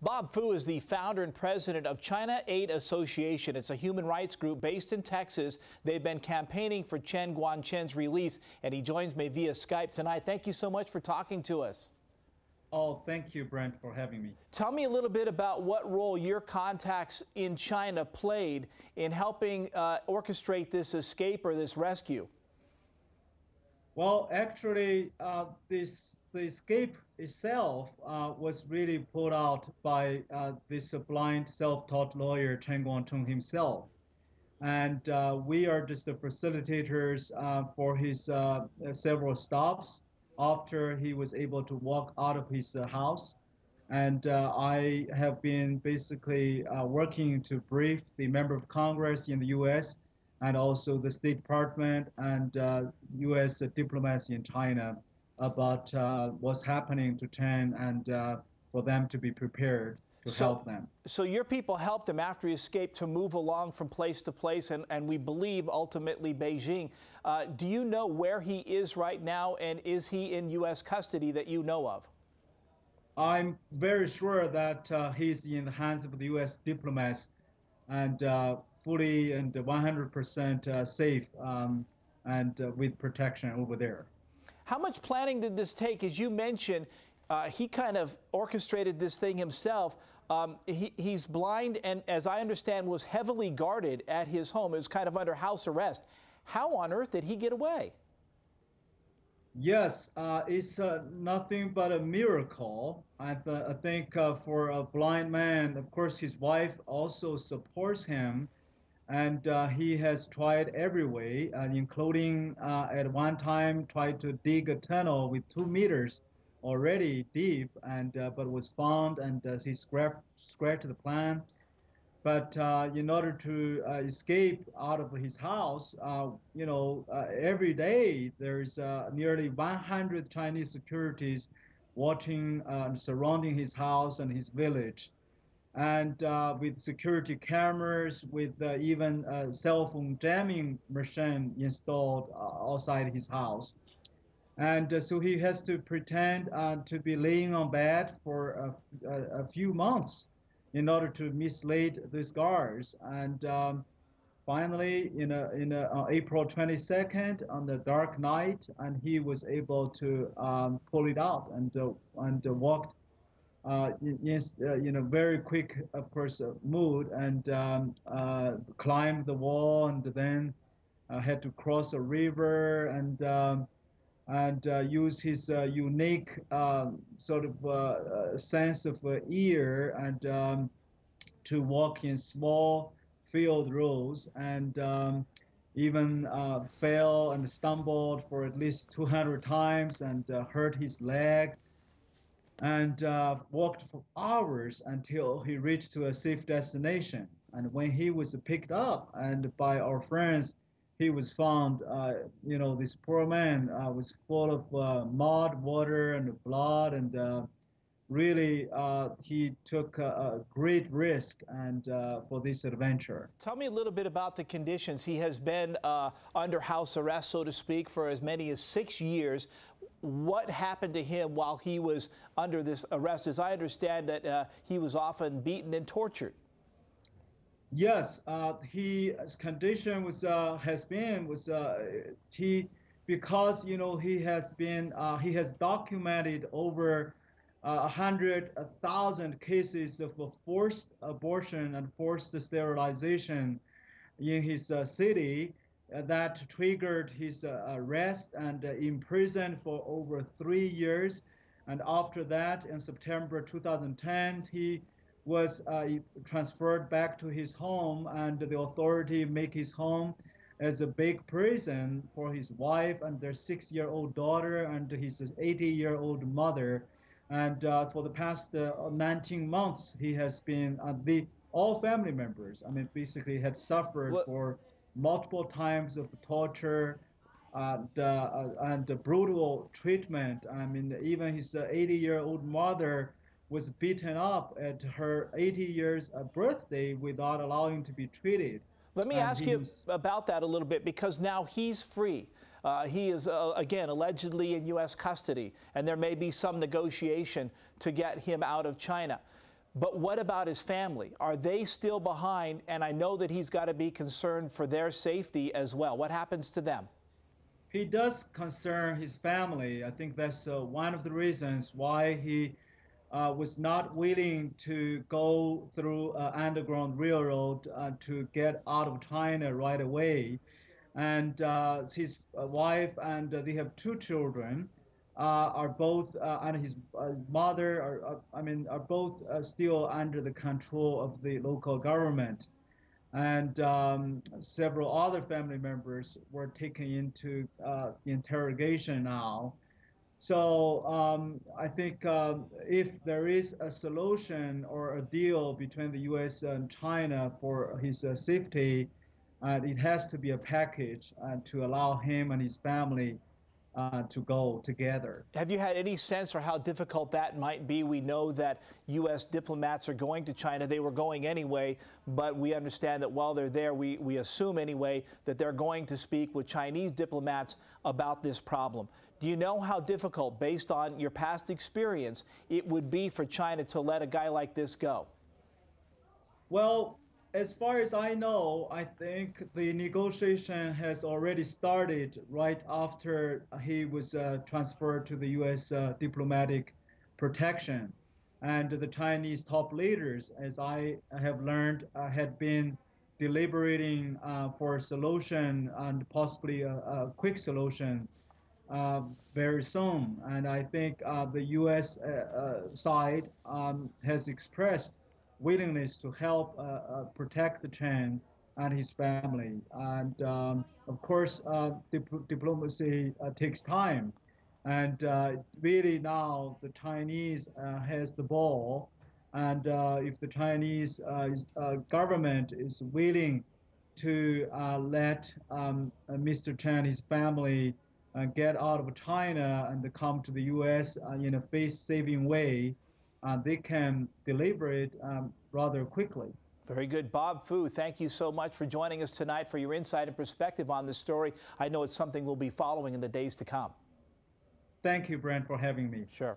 Bob Fu is the founder and president of China Aid Association. It's a human rights group based in Texas. They've been campaigning for Chen Guagnchen's release, and he joins me via Skype tonight. Thank you so much for talking to us. Oh, thank you, Brent, for having me. Tell me a little bit about what role your contacts in China played in helping orchestrate this escape or this rescue. Well, actually, the escape itself was really put out by this blind self-taught lawyer, Chen Guagnchen himself. And we are just the facilitators for his several stops after he was able to walk out of his house. And I have been basically working to brief the member of Congress in the U.S. and also the State Department and U.S. diplomats in China about what's happening to Chen and for them to be prepared to help them. So your people helped him after he escaped to move along from place to place, and we believe ultimately Beijing. Do you know where he is right now, and is he in U.S. custody that you know of? I'm very sure that he's in the hands of the U.S. diplomats and fully and 100% safe and with protection over there. How much planning did this take? As you mentioned, he kind of orchestrated this thing himself. He's blind and, as I understand, was heavily guarded at his home. It was kind of under house arrest. How on earth did he get away? Yes, it's nothing but a miracle. I think for a blind man, of course, his wife also supports him. And he has tried every way, including at one time tried to dig a tunnel with 2 meters already deep, and but was found, and he scratched the plan. But in order to escape out of his house, every day there's nearly 100 Chinese securities watching and surrounding his house and his village. And with security cameras, with even a cell phone jamming machine installed outside his house. And so he has to pretend to be laying on bed for a few months in order to mislead these guards. And finally, on April 22nd, on the dark night, and he was able to pull it out and walked in a very quick, of course, mood, and climbed the wall, and then had to cross a river, and use his unique sort of sense of ear, and to walk in small field roads, and even fell and stumbled for at least 200 times and hurt his leg. And walked for hours until he reached to a safe destination. And when he was picked up and by our friends, he was found, this poor man was full of mud, water, and blood, and really he took a great risk and for this adventure. Tell me a little bit about the conditions. He has been under house arrest, so to speak, for as many as 6 years. What happened to him while he was under this arrest? As I understand that he was often beaten and tortured. Yes, his condition was because he has documented over 100,000 cases of forced abortion and forced sterilization in his city. That triggered his arrest and imprisoned for over 3 years. And after that, in September 2010, he was transferred back to his home, and the authority make his home as a big prison for his wife and their 6-year-old daughter and his 80-year-old mother. And for the past 19 months, he has been, all family members, basically had suffered for multiple times of torture and brutal treatment. Even his 80-year-old mother was beaten up at her 80 years birthday without allowing to be treated. Let me ask you about that a little bit, because now he's free. He is, again, allegedly in U.S. custody, and there may be some negotiation to get him out of China. But what about his family? Are they still behind? And I know that he's got to be concerned for their safety as well. What happens to them? He does concern his family. I think that's one of the reasons why he was not willing to go through underground railroad to get out of China right away. And his wife and they have two children, are both and his mother are both still under the control of the local government, and several other family members were taken into interrogation now. So I think if there is a solution or a deal between the U.S. and China for his safety, it has to be a package to allow him and his family to go together. Have you had any sense for how difficult that might be? We know that U.S. diplomats are going to China. They were going anyway, but we understand that while they're there, we assume anyway that they're going to speak with Chinese diplomats about this problem. Do you know how difficult, based on your past experience, it would be for China to let a guy like this go? Well, as far as I know, I think the negotiation has already started right after he was transferred to the U.S. Diplomatic protection. And the Chinese top leaders, as I have learned, had been deliberating for a solution, and possibly a quick solution, very soon. And I think the U.S. Side has expressed willingness to help protect the Chen and his family. And of course, diplomacy takes time. And really now the Chinese has the ball. And if the Chinese government is willing to let Mr. Chen and his family get out of China and come to the U.S. In a face-saving way, they can deliver it rather quickly. Very good. Bob Fu, thank you so much for joining us tonight, for your insight and perspective on this story. I know it's something we'll be following in the days to come. Thank you, Brent, for having me. Sure.